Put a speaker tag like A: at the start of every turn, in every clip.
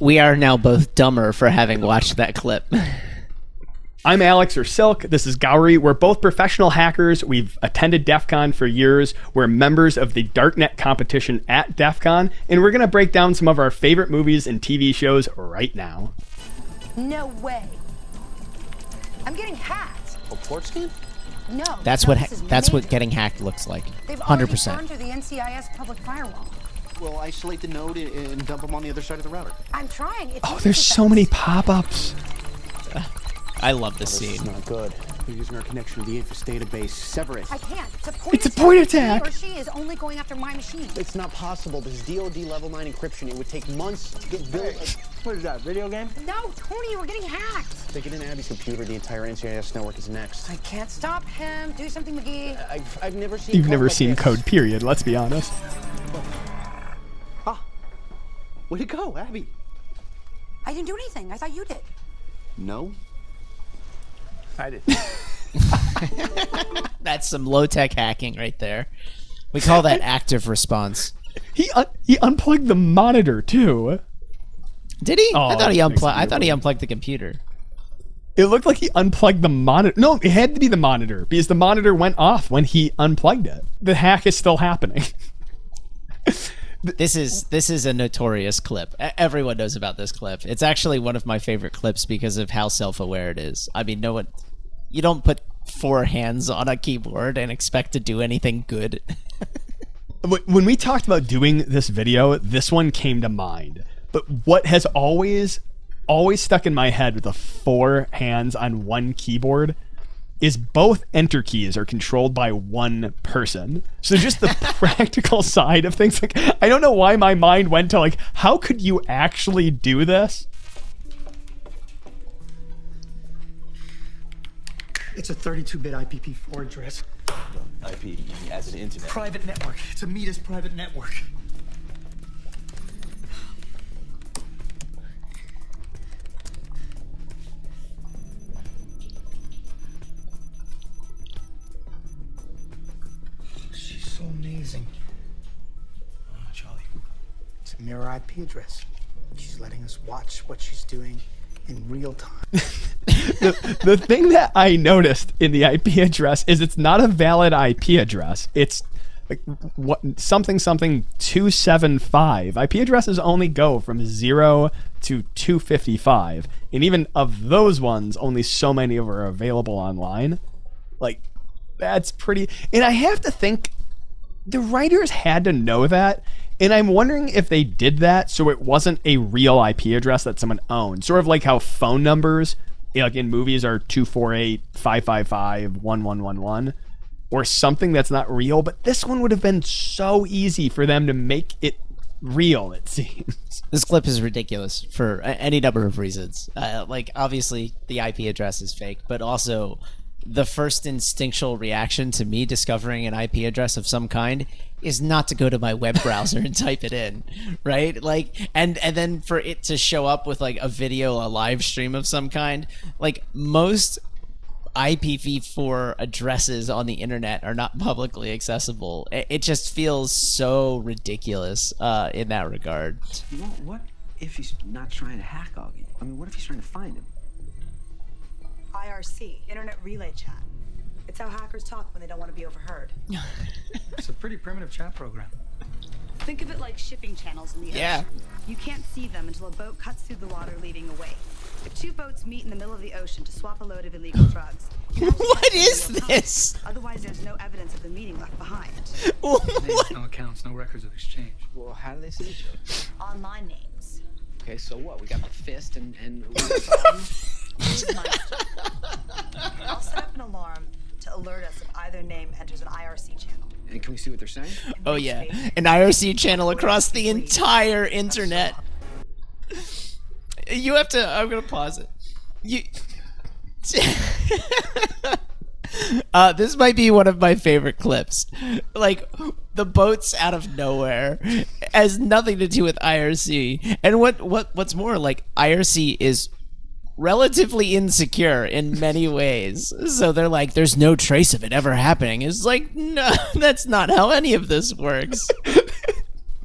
A: We are now both dumber for having watched that clip.
B: I'm Alex or Silk. This is Gourry. We're both professional hackers. We've attended DEF CON for years. We're members of the Darknet competition at DEF CON, and we're going to break down some of our favorite movies and TV shows right now.
C: No way. I'm getting hacked.
D: A port scan?
C: No.
A: That's
C: no,
A: what getting hacked looks like.
C: They've already
A: 100%.
C: gone through the NCIS public firewall.
D: We'll isolate the node and dump them on the other side of the router.
C: I'm trying.
B: Oh, there's so many pop-ups.
A: I love this
D: This is
A: scene.
D: not good. We're using our connection to the APHIS database. Sever it.
C: I can't.
B: It's a point attack.
C: He or she is only going after my machine.
D: It's not possible. This is DoD level 9 encryption. It would take months to get built. What is that, video game?
C: No, Tony, we're getting hacked.
D: They get in Abby's computer. The entire NCIS network is next.
C: I can't stop him. Do something, McGee.
D: I've never seen.
B: You've
D: code
B: never
D: like
B: seen
D: this.
B: code, period. Let's be honest.
D: Ah, where'd it go, Abby?
C: I didn't do anything. I thought you did.
D: No. I did.
A: That's some low-tech hacking right there. We call that active response.
B: He unplugged the monitor too.
A: Did he?
B: Oh,
A: I thought he
B: that makes
A: unplugged.
B: me
A: I thought he
B: weird.
A: unplugged the computer.
B: It looked like he unplugged the monitor. No, it had to be the monitor because the monitor went off when he unplugged it. The hack is still happening.
A: This is a notorious clip. Everyone knows about this clip. It's actually one of my favorite clips because of how self-aware it is. I mean, no one, you don't put 4 hands on a keyboard and expect to do anything good.
B: When we talked about doing this video, this one came to mind. But what has always stuck in my head with the 4 hands on one keyboard is both enter keys are controlled by one person. So just the practical side of things, like, I don't know why my mind went to like, how could you actually do this?
E: It's a 32-bit IPv4 address.
F: IP as an internet.
E: Private network. It's a Meeta's private network. She's so amazing. Charlie. It's a mirror IP address. She's letting us watch what she's doing in real time.
B: The thing that I noticed in the IP address is it's not a valid IP address. It's like something 275. IP addresses only go from 0 to 255, and even of those ones, only so many are available online. Like, that's pretty. And I have to think the writers had to know that. And I'm wondering if they did that so it wasn't a real IP address that someone owned. Sort of like how phone numbers, like in movies, are 248-555-1111, or something that's not real. But this one would have been so easy for them to make it real, it seems.
A: This clip is ridiculous for any number of reasons. Like, obviously, the IP address is fake, but also the first instinctual reaction to me discovering an IP address of some kind is not to go to my web browser and type it in, right? Like, and then for it to show up with like a video, a live stream of some kind. Like, most IPv4 addresses on the internet are not publicly accessible. It just feels so ridiculous in that regard.
G: What if he's not trying to hack Augie? I mean, what if he's trying to find him?
C: IRC, Internet Relay Chat. It's how hackers talk when they don't want to be overheard.
E: It's a pretty primitive chat program.
H: Think of it like shipping channels in the ocean. You can't see them until a boat cuts through the water leaving a wake. If 2 boats meet in the middle of the ocean to swap a load of illegal drugs, you have to
A: What
H: check
A: is
H: the real
A: this?
H: time. Otherwise, there's no evidence of the meeting left behind.
E: Names, no accounts, no records of exchange.
G: Well, how do they see each other?
H: Online names.
G: Okay, so what? We got the fist and
C: I'll set up an alarm to alert us if either name enters an IRC channel.
G: And can we see what they're saying?
A: Oh yeah, an IRC channel across the entire internet. You have to. I'm gonna pause it. You. This might be one of my favorite clips. Like, the boats out of nowhere has nothing to do with IRC. And what's more, like, IRC is relatively insecure in many ways. So they're like, there's no trace of it ever happening. It's like, no, that's not how any of this works.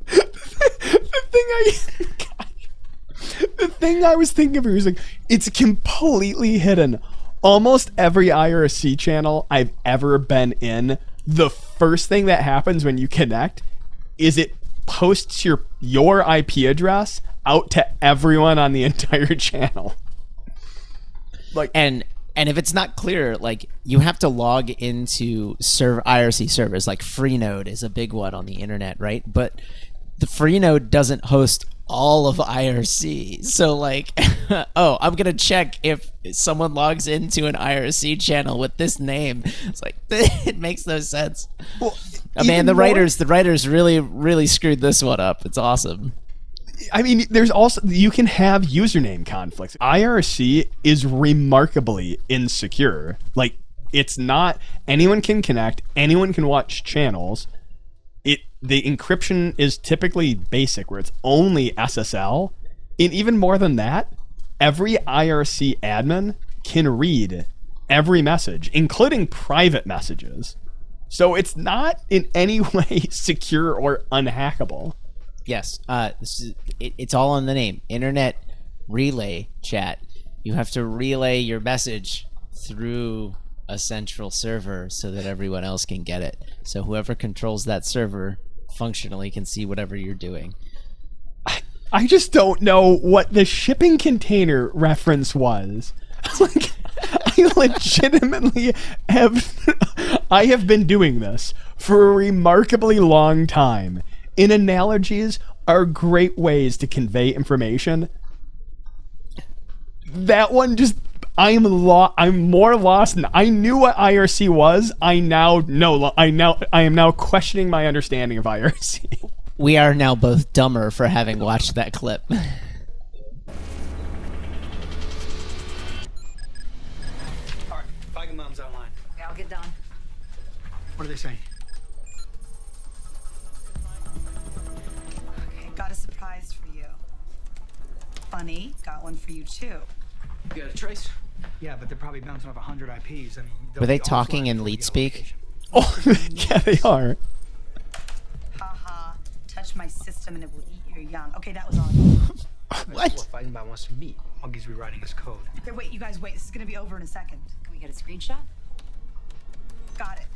B: The thing The thing I was thinking of is like, it's completely hidden. Almost every IRC channel I've ever been in, the first thing that happens when you connect is it posts your IP address out to everyone on the entire channel. Like,
A: And if it's not clear, like, you have to log into IRC servers. Like Freenode is a big one on the internet, right? But the Freenode doesn't host all of IRC. So like, oh, I'm gonna check if someone logs into an IRC channel with this name. It's like, it makes no sense.
B: well,
A: Man, the
B: even more-
A: writers really screwed this one up. It's awesome.
B: I mean, there's also, you can have username conflicts. IRC is remarkably insecure. Like, it's not, anyone can connect, anyone can watch channels. The encryption is typically basic, where it's only SSL. And even more than that, every IRC admin can read every message, including private messages. So it's not in any way secure or unhackable.
A: Yes, it's all in the name. Internet relay chat. You have to relay your message through a central server so that everyone else can get it. So whoever controls that server functionally can see whatever you're doing.
B: I just don't know what the shipping container reference was. Like, I legitimately I have been doing this for a remarkably long time. And analogies are great ways to convey information. That one just, I'm more lost. I knew what IRC was. I am now questioning my understanding of IRC.
A: We are now both dumber for having watched that clip.
E: All right, Feigenbaum's online.
C: Yeah, I'll get done.
E: What are they saying?
C: Okay, got a surprise for you. Funny, got one for you too.
G: You got a trace?
E: Yeah, but they're probably bouncing off 100 IPs. I mean, they'll
A: Were they
E: be
A: talking
E: offline
A: in
E: before you
A: Leet
E: get a
A: speak?
E: location.
B: Oh, yeah, they are.
C: Haha, touch my system and it will eat your young. Okay, that was all. I
E: That's
A: What?
E: Feigenbaum wants to meet. Muggy's rewriting his code.
C: Here, wait, you guys, wait. This is gonna be over in a second.
H: Can we get a screenshot?
C: Got it.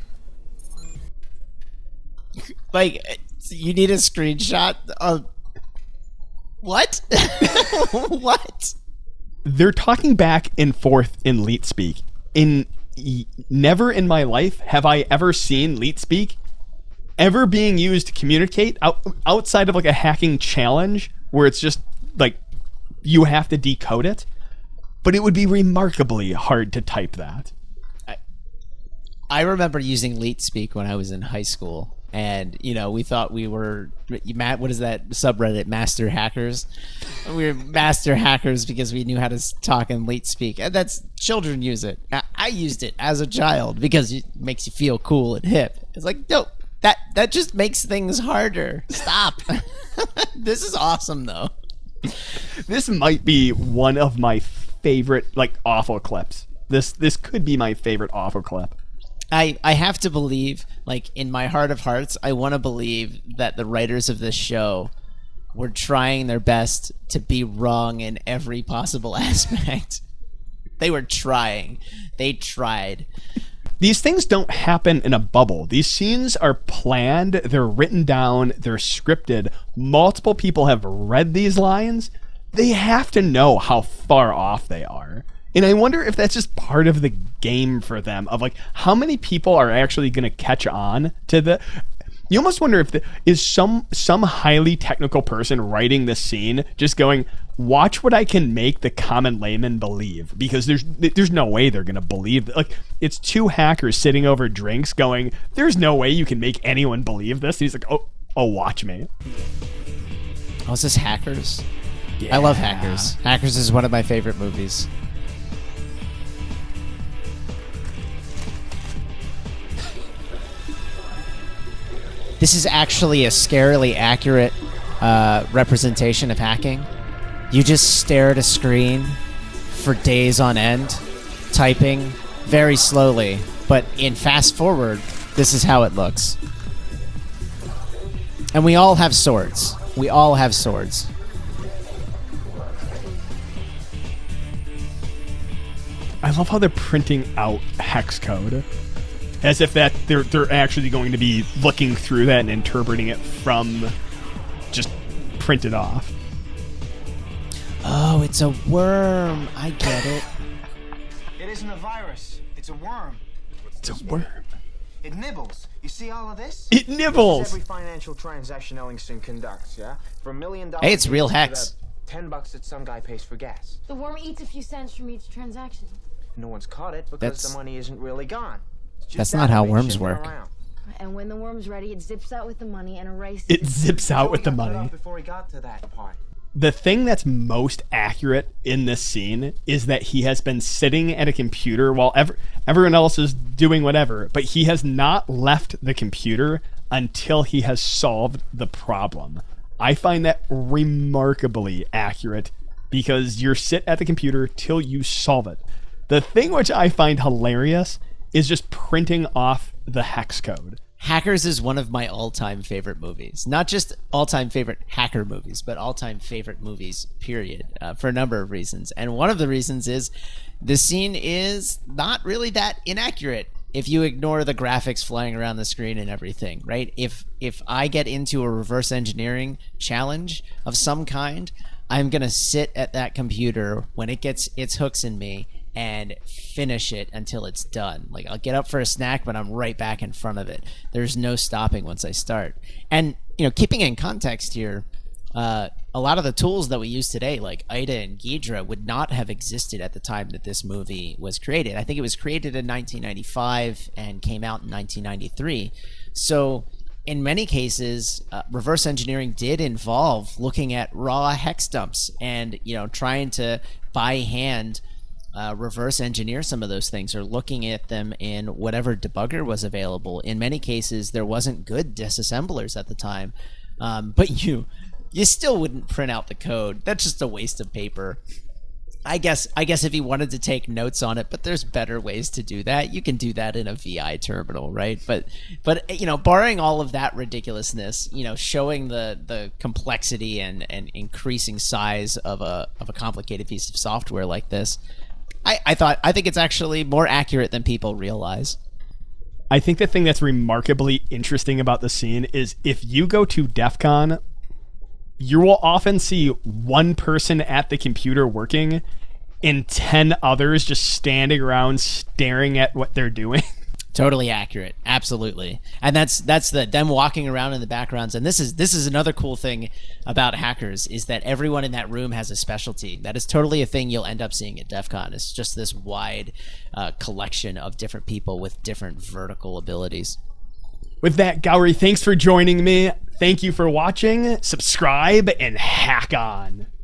A: Like, you need a screenshot of what? What?
B: They're talking back and forth in Leet speak. Never in my life have I ever seen Leet speak ever being used to communicate outside of like a hacking challenge where it's just like you have to decode it. But it would be remarkably hard to type that.
A: I remember using Leet speak when I was in high school. And, you know, we thought we were, what is that subreddit, Master Hackers? We were Master Hackers because we knew how to talk in Leet speak. And that's, children use it. I used it as a child because it makes you feel cool and hip. It's like, no, that just makes things harder. Stop. This is awesome, though.
B: This might be one of my favorite, like, awful clips. This could be my favorite awful clip.
A: I have to believe, like, in my heart of hearts, I want to believe that the writers of this show were trying their best to be wrong in every possible aspect. They were trying. They tried.
B: These things don't happen in a bubble. These scenes are planned, they're written down, they're scripted. Multiple people have read these lines. They have to know how far off they are. And I wonder if that's just part of the game for them, of like how many people are actually going to catch on to the. You almost wonder if is some highly technical person writing this scene just going, watch what I can make the common layman believe, because there's no way they're going to believe that. Like, it's two hackers sitting over drinks going, there's no way you can make anyone believe this. And he's like, oh, watch me.
A: Oh, is this Hackers?
B: Yeah.
A: I love Hackers. Hackers is one of my favorite movies. This is actually a scarily accurate representation of hacking. You just stare at a screen for days on end, typing very slowly, but in fast forward, this is how it looks. And we all have swords. We all have swords.
B: I love how they're printing out hex code, as if that they're actually going to be looking through that and interpreting it from just printed off.
A: Oh, it's a worm. I get it.
I: It isn't a virus. It's a worm.
B: It's a worm.
I: It nibbles. You see all of this?
B: It nibbles.
I: This is every financial transaction Ellingson conducts, yeah? For $1 million.
A: Hey, it's real hex.
I: $10 that some guy pays for gas.
J: The worm eats a few cents from each transaction.
I: No one's caught it because the money isn't really gone.
A: That's not how worms work.
J: And when the worm's ready, it zips out with the money and erases.
B: It zips out with the money.
I: Before he got to that part.
B: The thing that's most accurate in this scene is that he has been sitting at a computer while everyone else is doing whatever, but he has not left the computer until he has solved the problem. I find that remarkably accurate because you sit at the computer till you solve it. The thing which I find hilarious is just printing off the hex code.
A: Hackers is one of my all-time favorite movies. Not just all-time favorite hacker movies, but all-time favorite movies, period, for a number of reasons. And one of the reasons is the scene is not really that inaccurate if you ignore the graphics flying around the screen and everything, right? If I get into a reverse engineering challenge of some kind, I'm going to sit at that computer when it gets its hooks in me and finish it until it's done. Like, I'll get up for a snack, but I'm right back in front of it. There's no stopping once I start. And, keeping in context here, a lot of the tools that we use today, like IDA and Ghidra, would not have existed at the time that this movie was created. I think it was created in 1995 and came out in 1993. So in many cases, reverse engineering did involve looking at raw hex dumps and, trying to by hand reverse engineer some of those things, or looking at them in whatever debugger was available. In many cases, there wasn't good disassemblers at the time, but you still wouldn't print out the code. That's just a waste of paper. I guess if you wanted to take notes on it, but there's better ways to do that. You can do that in a VI terminal, right? But barring all of that ridiculousness, showing the complexity and increasing size of a complicated piece of software like this, I think it's actually more accurate than people realize.
B: I think the thing that's remarkably interesting about the scene is if you go to DEF CON, you will often see one person at the computer working and 10 others just standing around staring at what they're doing.
A: Totally accurate. Absolutely. And that's them walking around in the backgrounds. And this is another cool thing about hackers, is that everyone in that room has a specialty. That is totally a thing you'll end up seeing at DEF CON. It's just this wide collection of different people with different vertical abilities.
B: With that, Gourry, thanks for joining me. Thank you for watching. Subscribe and hack on.